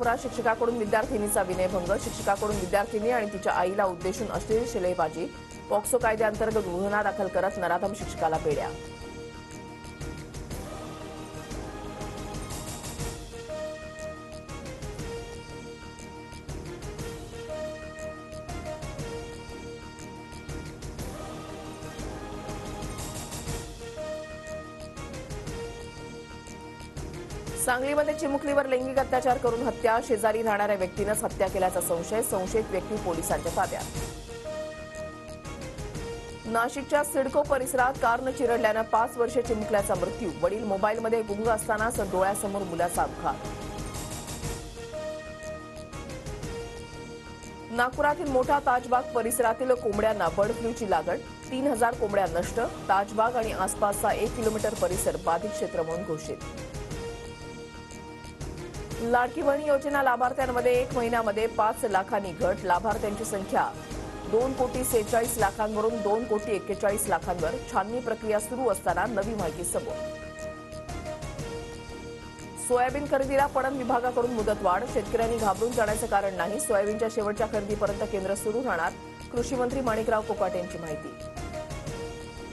नागपुरात शिक्षकाकडून विद्यार्थिनीचा विनयभंग, शिक्षकाकडून विद्यार्थिनी आणि तिच्या आईला उद्देशून अश्लील शिलेबाजी, पॉक्सो कायद्याअंतर्गत गुन्हा दाखल करत नराधम शिक्षकाला बेड्या. सांगलीमध्ये चिमुकलीवर लैंगिक अत्याचार करून हत्या, शेजारी राहणाऱ्या व्यक्तीनेच हत्या केल्याचा संशय, संशयित व्यक्ती पोलिसांच्या ताब्यात. नाशिकच्या सिडको परिसरात कारनं चिरडल्यानं 5 वर्षीय चिमुकल्याचा मृत्यू, वडील मोबाईलमध्ये गुंग असतानाच डोळ्यासमोर मुलाचा अपघात. नागपुरातील मोठा ताजबाग परिसरातील कोंबड्यांना बर्ड फ्लूची लागण, 3000 कोंबड्या नष्ट, ताजबाग आणि आसपासचा 1 किलोमीटर परिसर बाधित क्षेत्र म्हणून घोषित. लाडकी बहीण योजना लाभार्थ्यांमध्ये 1 महिन्यामध्ये 5 लाखांनी घट, लाभार्थ्यांची संख्या 2,46,00,000वरून 2,41,00,000 छाननी प्रक्रिया सुरू असताना नवी माहिती समोर. सोयाबीन खरेदीला पणन विभागाकडून मुदतवाढ, शेतकऱ्यांनी घाबरून जाण्याचं कारण नाही, सोयाबीनच्या शेवटच्या खरेदीपर्यंत केंद्र सुरू राहणार, कृषी मंत्री माणिकराव कोकाटे यांची माहिती.